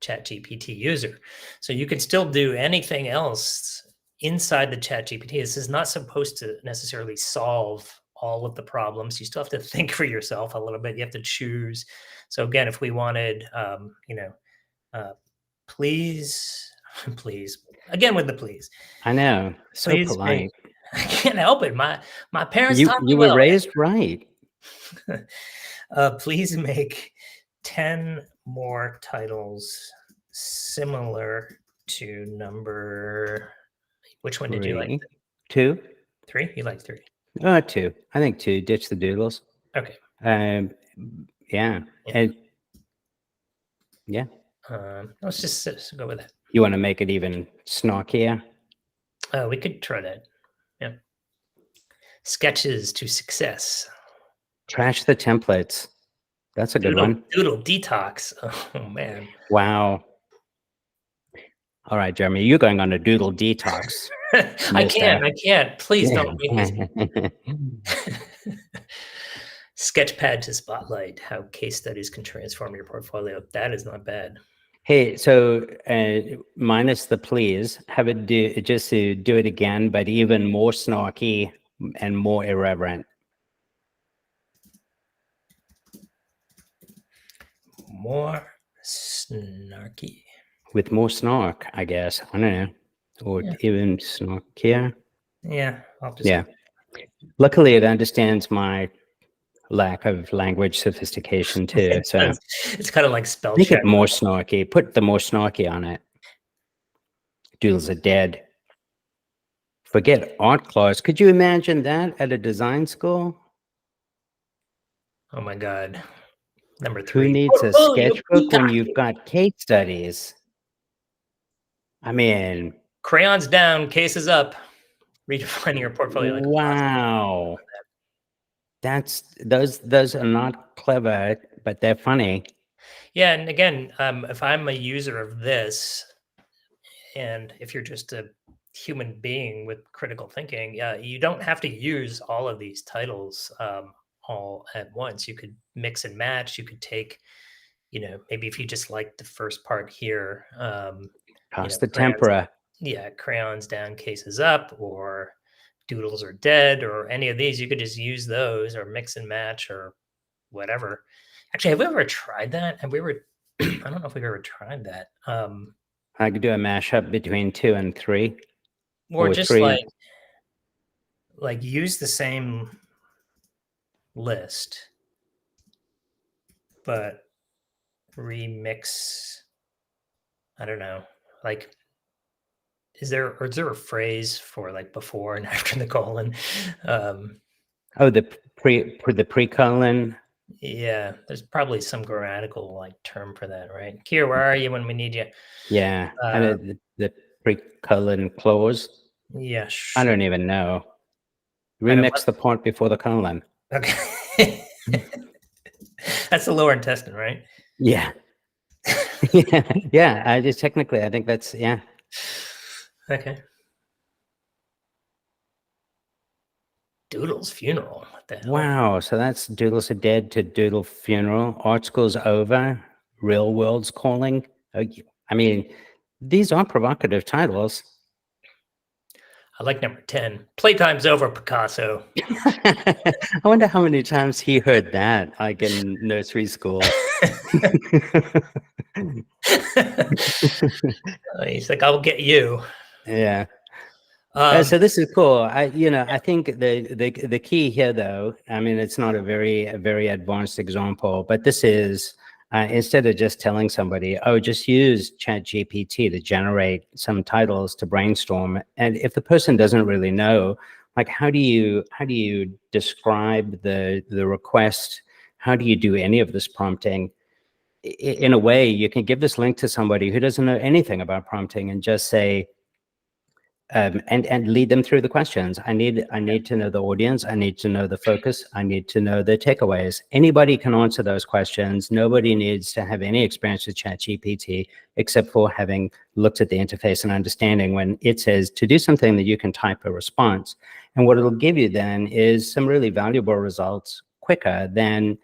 ChatGPT user. So you can still do anything else inside the ChatGPT. This is not supposed to necessarily solve all of the problems. You still have to think for yourself a little bit. You have to choose. So again, if we wanted, please, please, again with the please. I know, so Please make, polite. I can't help it. My parents taught me You were well. raised right. Please make 10 more titles similar to number. Which one did you like? 2? 3? You like 3? 2. I think 2. Ditch the doodles. Okay. Yeah. And yeah. Let's just go with that. You want to make it even snarkier? We could try that. Yeah. Sketches to success. Trash the templates. That's a good one. Doodle detox. Oh man. Wow. All right, Jeremy, you're going on a doodle detox. I can't. Please don't make me. Sketchpad to spotlight how case studies can transform your portfolio. That is not bad. Hey, so minus the please, have it do it again, but even more snarky and more irreverent. More snarky. With more snark, I guess. I don't know. Or even snarkier. Yeah, I'll just. Yeah. Luckily, it understands my lack of language sophistication too. So it's kind of like spell make check. it more snarky. Put the more snarky on it. Doodles are dead. Forget art class. Could you imagine that at a design school? Oh my God. Number 3. Who needs a sketchbook when you've got case studies? I mean, crayons down, cases up. Redefining your portfolio. Like wow. Those are not clever, but they're funny. Yeah, and again, if I'm a user of this, And if you're just a human being with critical thinking, you don't have to use all of these titles all at once. You could mix and match. You could take, maybe if you just like the first part here, Pass the crayons, tempera. crayons down, cases up, or doodles are dead, or any of these, you could just use those or mix and match or whatever. Actually, have we ever tried that? Have we ever? I don't know if we've ever tried that. I could do a mashup between 2 and 3, Or just 3. like use the same list, but remix. I don't know. Like, is there a phrase for like before and after the colon? Oh, the pre-colon. Yeah, there's probably some grammatical like term for that, right? Kier, where are you when we need you? Yeah, and the pre-colon clause. Yeah, I sure. don't even know. I know Remix the part before the colon. Okay. That's the lower intestine, right? Yeah. Yeah, yeah. I just technically, I think that's, yeah. Okay. Doodle's funeral. What the hell? Wow. So that's Doodles are dead to Doodle funeral. Art school's over. Real world's calling. I mean, these are provocative titles. I like number 10. Playtime's over, Picasso. I wonder how many times he heard that, like in nursery school. He's like, I'll get you. Yeah. Um, So this is cool. I think the key here, though, I mean, it's not a very advanced example, but this is instead of just telling somebody, oh, just use ChatGPT to generate some titles to brainstorm, and if the person doesn't really know, like, how do you describe the request? How do you do any of this prompting? In a way, you can give this link to somebody who doesn't know anything about prompting and just say, and lead them through the questions. I need to know the audience. I need to know the focus. I need to know the takeaways. Anybody can answer those questions. Nobody needs to have any experience with ChatGPT except for having looked at the interface and understanding when it says to do something that you can type a response. And what it'll give you then is some really valuable results quicker than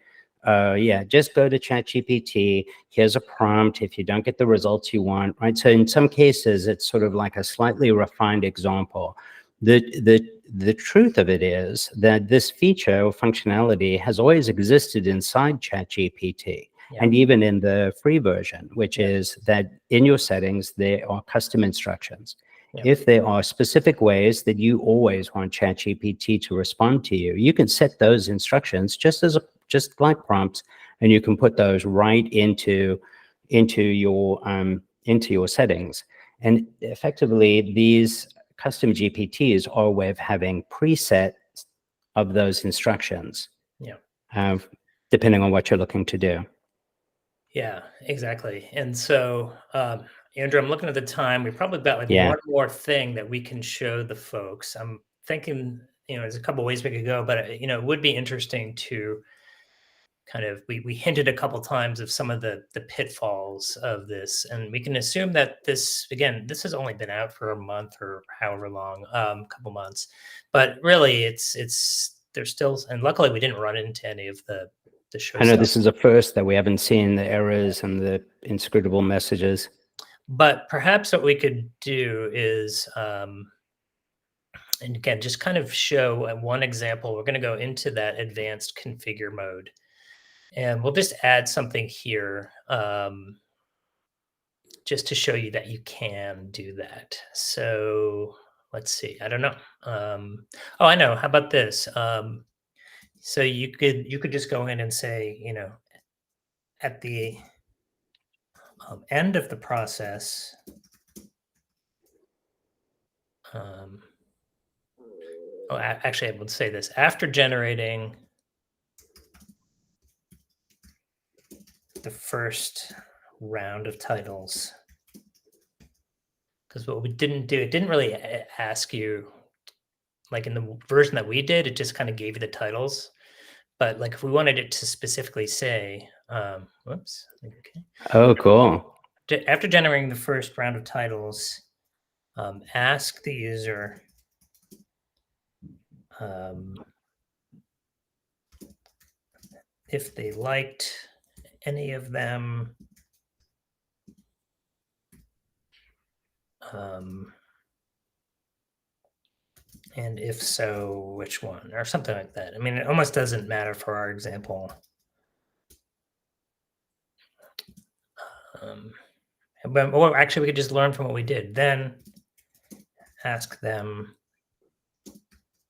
just go to ChatGPT. Here's a prompt. If you don't get the results you want, right? So in some cases, it's sort of like a slightly refined example. The truth of it is that this feature or functionality has always existed inside ChatGPT. Yeah. And even in the free version, which Yeah. is that in your settings, there are custom instructions. Yeah. If there are specific ways that you always want ChatGPT to respond to you, you can set those instructions just like prompts, and you can put those right into your settings. And effectively, these custom GPTs are a way of having presets of those instructions. Yeah. Depending on what you're looking to do. Yeah, exactly. And so, Andrew, I'm looking at the time. We probably got like Yeah. one more thing that we can show the folks. I'm thinking, there's a couple ways we could go, but it would be interesting to kind of we hinted a couple times of some of the pitfalls of this, and we can assume that this has only been out for a month or however long, couple months, but really it's there's still, and luckily we didn't run into any of the show I know stuff. this is a first that we haven't seen the errors and the inscrutable messages. But perhaps what we could do is, and again, just kind of show one example. We're going to go into that advanced configure mode. And we'll just add something here just to show you that you can do that. So let's see. I don't know. Oh, I know. How about this? So you could just go in and say, at the end of the process, actually, I would say this after generating the first round of titles, because what we didn't do, it didn't really ask you, like in the version that we did, it just kind of gave you the titles. But like if we wanted it to specifically say, whoops, okay. Oh, cool. After generating the first round of titles, Ask the user if they liked any of them, and if so, which one, or something like that. I mean, it almost doesn't matter for our example. But well, actually, we could just learn from what we did. Then ask them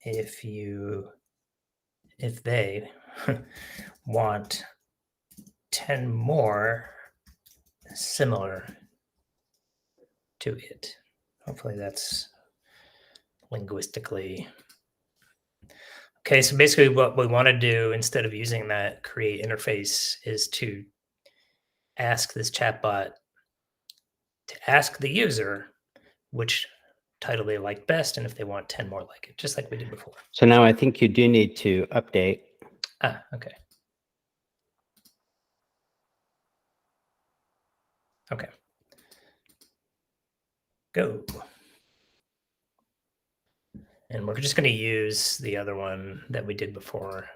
if they want 10 more similar to it. Hopefully that's linguistically. Okay, so basically what we want to do instead of using that create interface is to ask this chatbot to ask the user which title they like best and if they want 10 more like it, just like we did before. So now I think you do need to update. Okay. Okay. Go. And we're just going to use the other one that we did before.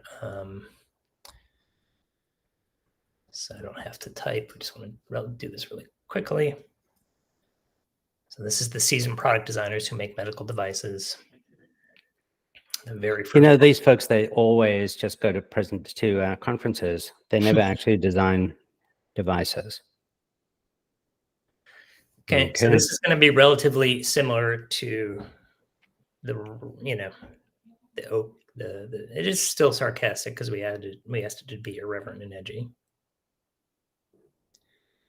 So I don't have to type. I just want to do this really quickly. So this is the seasoned product designers who make medical devices. The very first these folks, they always just go to conferences. They never actually design devices. Okay, so this is going to be relatively similar to the it is still sarcastic because we asked it to be irreverent and edgy.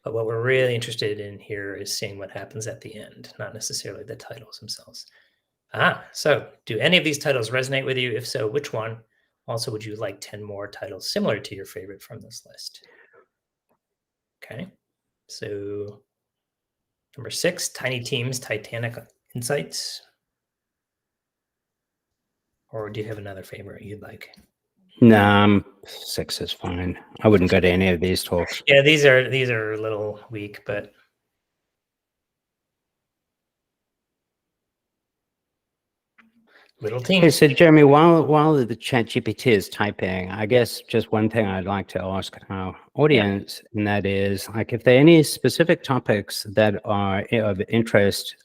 But what we're really interested in here is seeing what happens at the end, not necessarily the titles themselves. So do any of these titles resonate with you? If so, which one? Also, would you like 10 more titles similar to your favorite from this list? Okay, so number 6, Tiny Teams, Titanic Insights. Or do you have another favorite you'd like? No, 6 is fine. I wouldn't go to any of these talks. Yeah, these are a little weak, but little teams. Okay, so Jeremy, while the ChatGPT is typing, I guess just one thing I'd like to ask our audience, and that is, like, if there are any specific topics that are of interest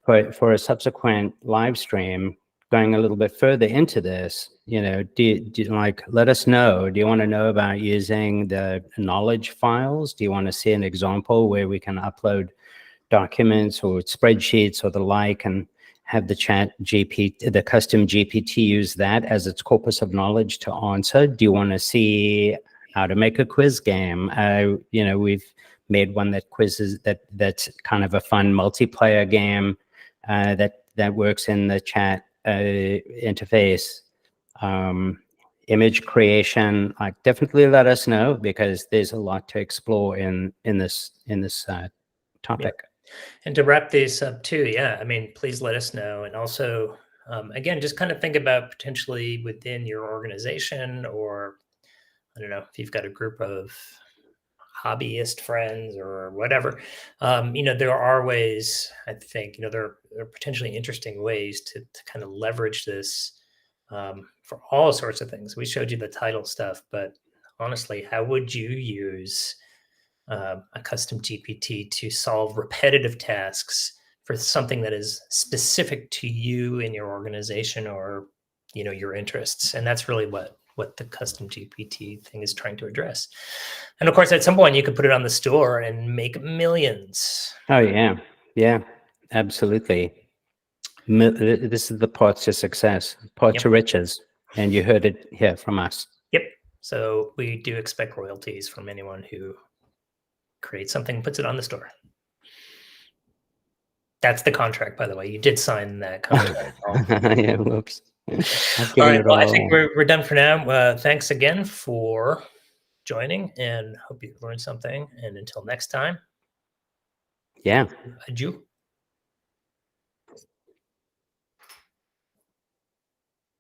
for a subsequent live stream, going a little bit further into this, do you like, let us know. Do you want to know about using the knowledge files? Do you want to see an example where we can upload documents or spreadsheets or the like and have the the custom GPT use that as its corpus of knowledge to answer? Do you want to see how to make a quiz game? We've made one that quizzes that's kind of a fun multiplayer game that works in the chat interface. Image creation, like, definitely let us know, because there's a lot to explore in this topic. Yeah. And to wrap this up too, I mean, please let us know. And also, again, just kind of think about potentially within your organization, or I don't know, if you've got a group of hobbyist friends or whatever, there are ways, I think, there are potentially interesting ways to kind of leverage this for all sorts of things. We showed you the title stuff, but honestly, how would you use a custom GPT to solve repetitive tasks for something that is specific to you in your organization, or your interests? And that's really what the custom GPT thing is trying to address. And of course, at some point you could put it on the store and make millions. Oh yeah, absolutely. This is the path to success, path to riches, and you heard it here from us. Yep. So we do expect royalties from anyone who creates something and puts it on the store. That's the contract, by the way. You did sign that contract. Yeah, whoops. All right, well, I think we're done for now. Thanks again for joining, and hope you learned something. And until next time. Yeah. Adieu.